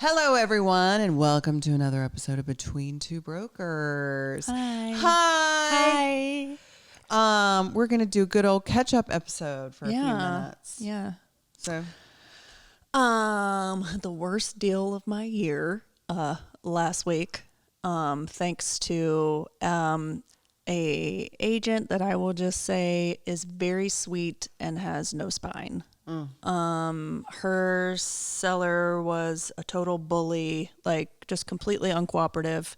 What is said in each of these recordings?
Hello, everyone, and welcome to another episode of Between Two Brokers. Hi. We're going to do a good old catch-up episode for a few minutes. Yeah. So, the worst deal of my year last week, thanks to a agent that I will just say is very sweet and has no spine. Her seller was a total bully, like just completely uncooperative.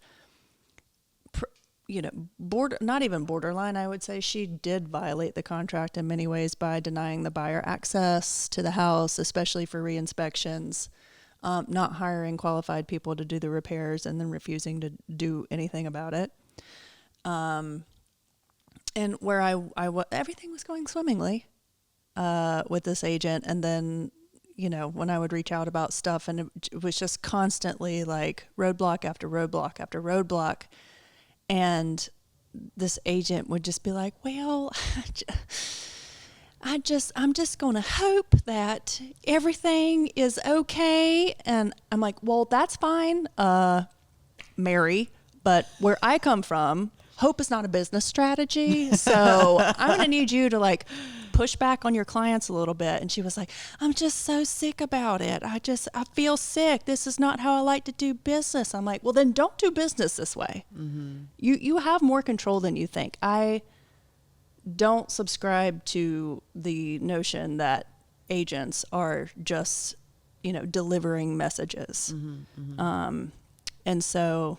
Not even borderline, I would say. She did violate the contract in many ways by denying the buyer access to the house, especially for re-inspections, not hiring qualified people to do the repairs, and then refusing to do anything about it. And where everything was going swimmingly with this agent, and then when I would reach out about stuff, and it was just constantly like roadblock after roadblock after roadblock. And this agent would just be like, well, I'm just going to hope that everything is okay. And I'm like, well, that's fine, Mary. But where I come from, hope is not a business strategy. So I'm going to need you to like push back on your clients a little bit. And she was like, I'm just so sick about it. I feel sick. This is not how I like to do business. I'm like, well, then don't do business this way. Mm-hmm. You have more control than you think. I don't subscribe to the notion that agents are just, delivering messages. Mm-hmm, mm-hmm. And so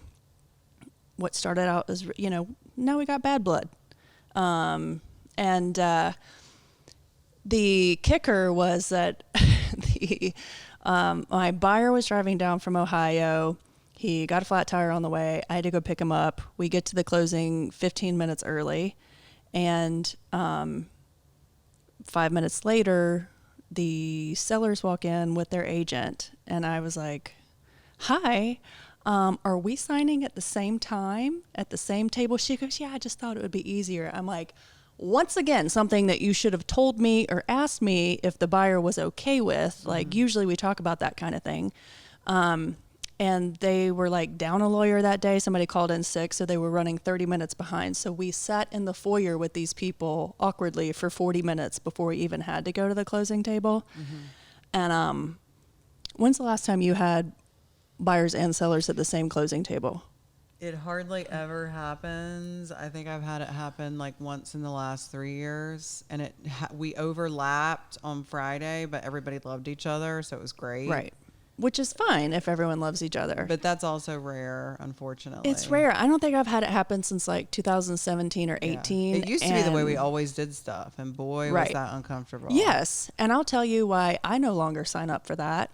what started out as, now we got bad blood. The kicker was that my buyer was driving down from Ohio. He got a flat tire on the way. I had to go pick him up. We get to the closing 15 minutes early. And 5 minutes later, the sellers walk in with their agent. And I was like, hi, are we signing at the same time, at the same table? She goes, yeah, I just thought it would be easier. I'm like, once again, something that you should have told me or asked me if the buyer was okay with. Mm-hmm. Like, usually we talk about that kind of thing. And they were like down a lawyer that day. Somebody called in sick, so they were running 30 minutes behind. So we sat in the foyer with these people awkwardly for 40 minutes before we even had to go to the closing table. Mm-hmm. And when's the last time you had buyers and sellers at the same closing table? It hardly ever happens. I think I've had it happen like once in the last 3 years, and we overlapped on Friday, but everybody loved each other, so it was great. Right. Which is fine if everyone loves each other. But that's also rare, unfortunately. It's rare. I don't think I've had it happen since like 2017 or 18. Yeah. It used to be the way we always did stuff, and boy, was that uncomfortable. Yes, and I'll tell you why I no longer sign up for that.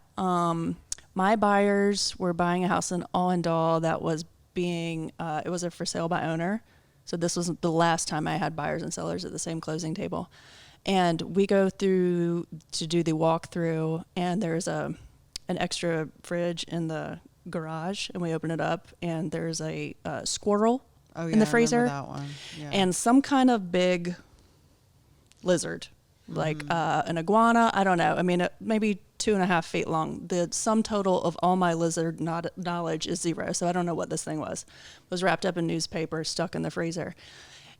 My buyers were buying a house in Allendale that was it was a for sale by owner. So this was the last time I had buyers and sellers at the same closing table. And we go through to do the walkthrough, and there's an extra fridge in the garage, and we open it up, and there's a squirrel in the freezer. I remember that one. Yeah. And some kind of big lizard, like an iguana. I don't know. I mean, maybe 2.5 feet long. The sum total of all my lizard knowledge is 0. So I don't know what this thing was. It was wrapped up in newspaper, stuck in the freezer.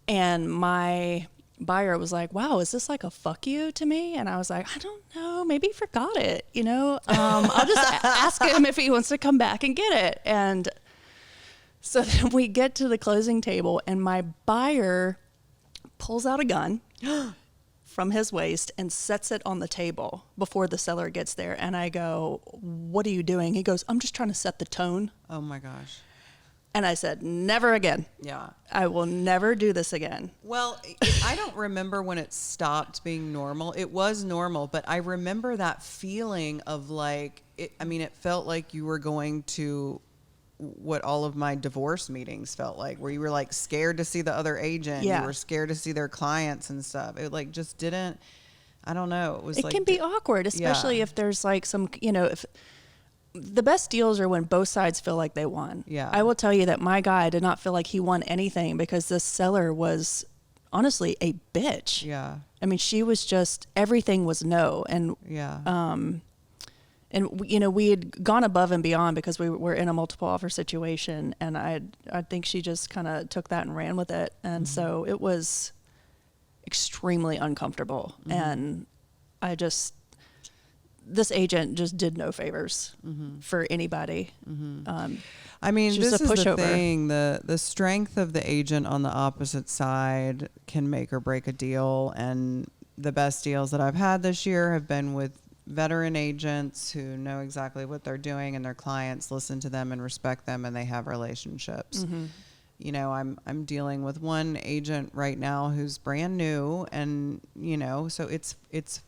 And my buyer was like, wow, is this like a fuck you to me? And I was like, I don't know. Maybe he forgot it. I'll just ask him if he wants to come back and get it. And so then we get to the closing table, and my buyer pulls out a gun from his waist and sets it on the table before the seller gets there. And I go, what are you doing? He goes, I'm just trying to set the tone. Oh my gosh. And I said, never again. Yeah. I will never do this again. Well, I don't remember when it stopped being normal. It was normal, but I remember that feeling of like, it felt like you were going to what all of my divorce meetings felt like, where you were like scared to see the other agent. Yeah. You were scared to see their clients and stuff. It like just didn't, I don't know. It was it can be awkward, especially if there's like some, if the best deals are when both sides feel like they won. Yeah. I will tell you that my guy did not feel like he won anything because this seller was honestly a bitch. Yeah. I mean, she was just, everything was no. And, yeah. and you know, we had gone above and beyond because we were in a multiple offer situation, and I think she just kind of took that and ran with it, and so it was extremely uncomfortable, and this agent just did no favors for anybody. I mean, Just this a is the pushover. thing, the strength of the agent on the opposite side can make or break a deal. And the best deals that I've had this year have been with veteran agents who know exactly what they're doing, and their clients listen to them and respect them, and they have relationships. You know, I'm dealing with one agent right now who's brand new, and you know, so it's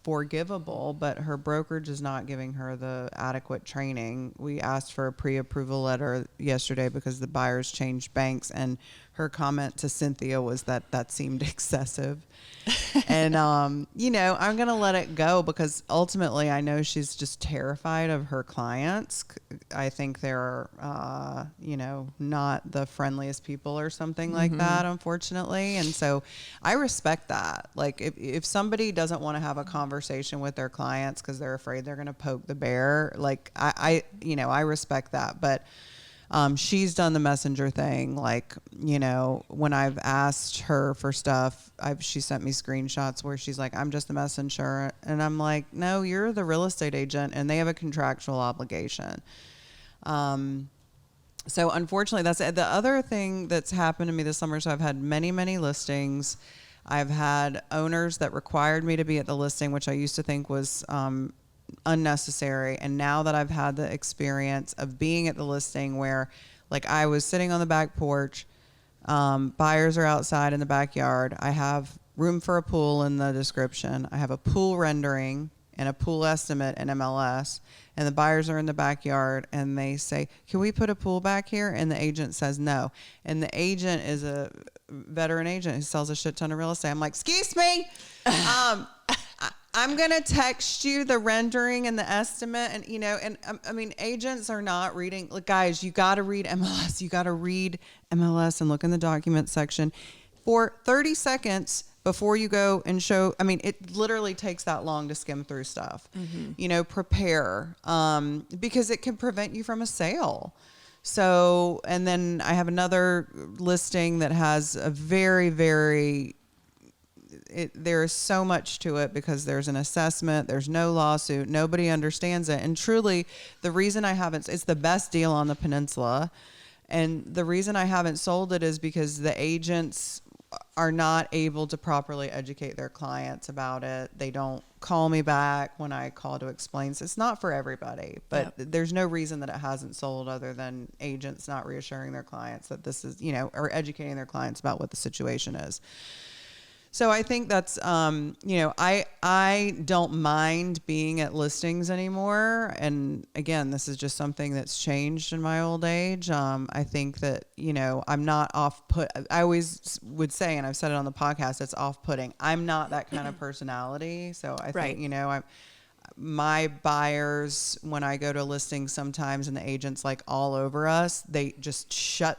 forgivable, but her brokerage is not giving her the adequate training. We asked for a pre-approval letter yesterday because the buyers changed banks, and her comment to Cynthia was that seemed excessive. And you know, I'm gonna let it go because ultimately I know she's just terrified of her clients. I think they're you know, not the friendliest people or something like that, unfortunately. And so I respect that. Like if somebody doesn't want to have a conversation with their clients because they're afraid they're gonna poke the bear, like I you know, I respect that. But she's done the messenger thing. Like, you know, when I've asked her for stuff, she sent me screenshots where she's like, I'm just the messenger. And I'm like, no, you're the real estate agent, and they have a contractual obligation. So unfortunately, that's it. The other thing that's happened to me this summer, so I've had many, many listings. I've had owners that required me to be at the listing, which I used to think was unnecessary. And now that I've had the experience of being at the listing where, like, I was sitting on the back porch, buyers are outside in the backyard. I have room for a pool in the description. I have a pool rendering and a pool estimate in MLS, and the buyers are in the backyard, and they say, can we put a pool back here? And the agent says no. And the agent is a veteran agent who sells a shit ton of real estate. I'm like, excuse me. I'm going to text you the rendering and the estimate. And, you know, and I mean, agents are not reading. Look, guys, you got to read MLS. You got to read MLS and look in the document section for 30 seconds before you go and show. I mean, it literally takes that long to skim through stuff. You know, prepare because it can prevent you from a sale. So, and then I have another listing that has a very, very, there is so much to it because there's an assessment, there's no lawsuit, nobody understands it. And truly, the reason I haven't, it's the best deal on the peninsula. And the reason I haven't sold it is because the agents are not able to properly educate their clients about it. They don't call me back when I call to explain. So it's not for everybody, but there's no reason that it hasn't sold other than agents not reassuring their clients that this is, you know, or educating their clients about what the situation is. So I think that's, you know, I don't mind being at listings anymore. And again, this is just something that's changed in my old age. I think that, you know, I'm not off-put. I always would say, and I've said it on the podcast, it's off-putting. I'm not that kind of personality. So I think, you know, my buyers, when I go to listings sometimes and the agent's like all over us, they just shut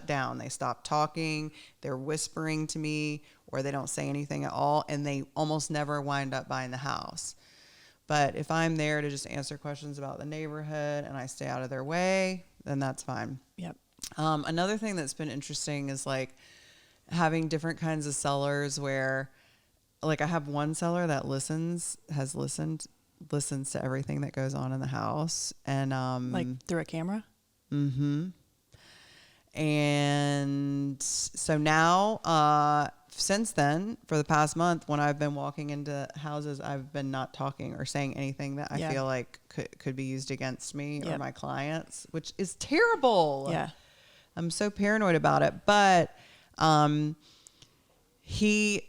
down. They stop talking. They're whispering to me, or they don't say anything at all, and they almost never wind up buying the house. But if I'm there to just answer questions about the neighborhood and I stay out of their way, then that's fine. Yep. Another thing that's been interesting is like having different kinds of sellers where, like, I have one seller that listens to everything that goes on in the house. And like through a camera? Mm-hmm. And so now, since then, for the past month, when I've been walking into houses, I've been not talking or saying anything that I feel like could be used against me or my clients, which is terrible. Yeah. I'm so paranoid about it. But he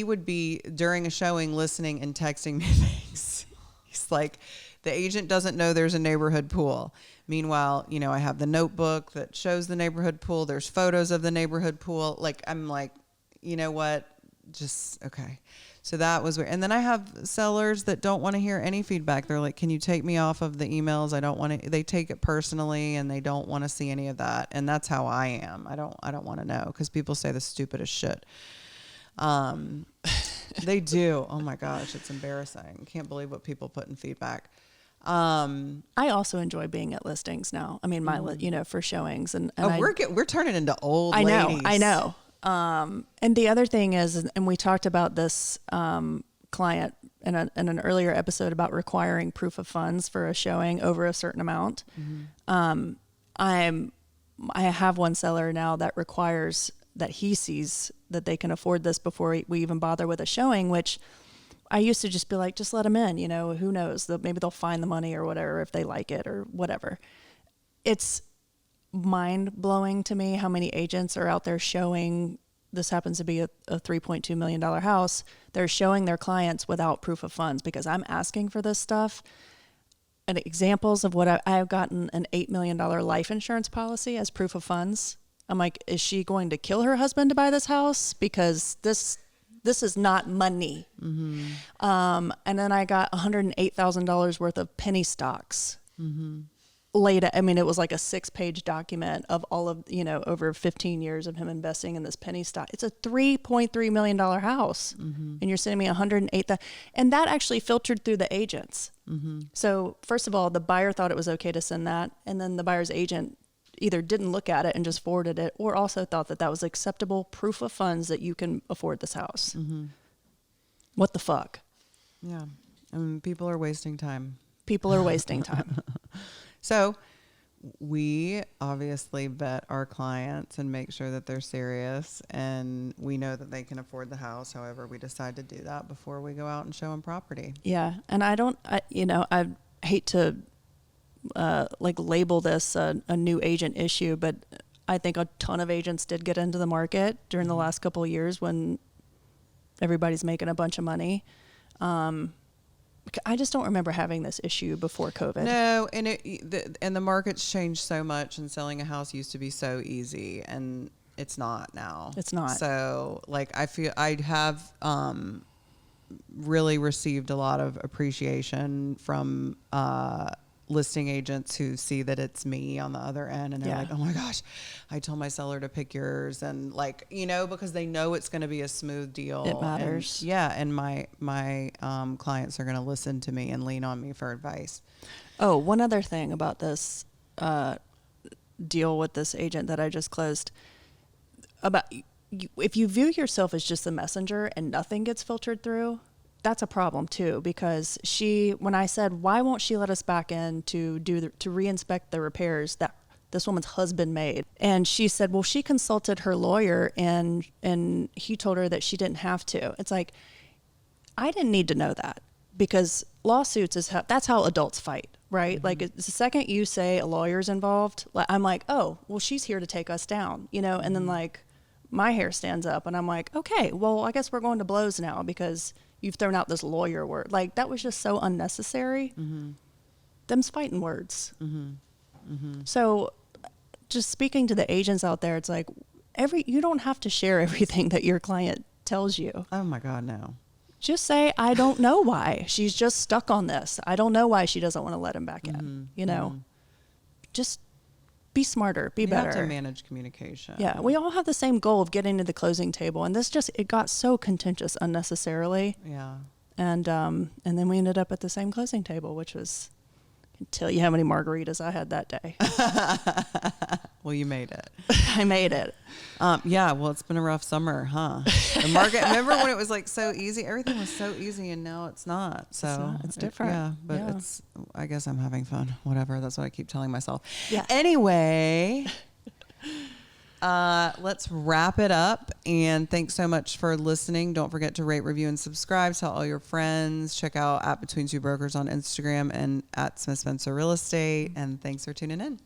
would be during a showing listening and texting me things. He's like, the agent doesn't know there's a neighborhood pool. Meanwhile, you know, I have the notebook that shows the neighborhood pool. There's photos of the neighborhood pool. Like, I'm like, you know what? Just, okay. So that was weird. And then I have sellers that don't want to hear any feedback. They're like, can you take me off of the emails? I don't want to, they take it personally and they don't want to see any of that. And that's how I am. I don't want to know because people say the stupidest shit. They do. Oh my gosh. It's embarrassing. Can't believe what people put in feedback. I also enjoy being at listings now. I mean, for showings and we're turning into old I know, ladies. I know. And the other thing is, and we talked about this client in an earlier episode about requiring proof of funds for a showing over a certain amount. I have one seller now that requires that he sees that they can afford this before we even bother with a showing, which I used to just be like, just let them in, who knows, maybe they'll find the money or whatever if they like it or whatever. It's mind blowing to me how many agents are out there showing. This happens to be a $3.2 million house. They're showing their clients without proof of funds because I'm asking for this stuff. And examples of what I've gotten an $8 million life insurance policy as proof of funds. I'm like, is she going to kill her husband to buy this house? Because this is not money. And then I got $108,000 worth of penny stocks. Later, I mean, it was like a 6-page document of all of, over 15 years of him investing in this penny stock. It's a $3.3 million house. And you're sending me $108,000. And that actually filtered through the agents. So first of all, the buyer thought it was okay to send that. And then the buyer's agent either didn't look at it and just forwarded it, or also thought that was acceptable proof of funds that you can afford this house. What the fuck? Yeah. I mean, people are wasting time. People are wasting time. So we obviously vet our clients and make sure that they're serious, and we know that they can afford the house. However, we decide to do that before we go out and show them property. Yeah. And I hate to label this a new agent issue, but I think a ton of agents did get into the market during the last couple of years when everybody's making a bunch of money. I just don't remember having this issue before COVID. No, and the market's changed so much, and selling a house used to be so easy, and it's not now. It's not. So, I feel I have really received a lot of appreciation from listing agents who see that it's me on the other end, and they're like, oh my gosh, I told my seller to pick yours, and because they know it's going to be a smooth deal. It matters. And my clients are going to listen to me and lean on me for advice. Oh, one other thing about this deal with this agent that I just closed, about if you view yourself as just the messenger and nothing gets filtered through, that's a problem too, because when I said, why won't she let us back in to re-inspect the repairs that this woman's husband made? And she said, well, she consulted her lawyer and he told her that she didn't have to. It's like, I didn't need to know that, because lawsuits that's how adults fight, right? Like the second you say a lawyer's involved, I'm like, oh, well, she's here to take us down, and then my hair stands up and I'm like, okay, well, I guess we're going to blows now because you've thrown out this lawyer word. That was just so unnecessary. Them's fighting words. So just speaking to the agents out there, it's like you don't have to share everything that your client tells you. Oh my God, no. Just say, I don't know why. She's just stuck on this. I don't know why she doesn't want to let him back in. Just be smarter, be better. You have to manage communication. Yeah, we all have the same goal of getting to the closing table, and it got so contentious unnecessarily. Yeah. And then we ended up at the same closing table, which was, I can tell you how many margaritas I had that day. Well, you made it. I made it. Yeah, well, it's been a rough summer, huh? The market, remember when it was so easy? Everything was so easy, and now it's not. So it's different. Yeah, but I guess I'm having fun. Whatever. That's what I keep telling myself. Yeah. Anyway, let's wrap it up. And thanks so much for listening. Don't forget to rate, review, and subscribe. Tell all your friends. Check out @Between Two Brokers on Instagram and @Smith Spencer Real Estate. And thanks for tuning in.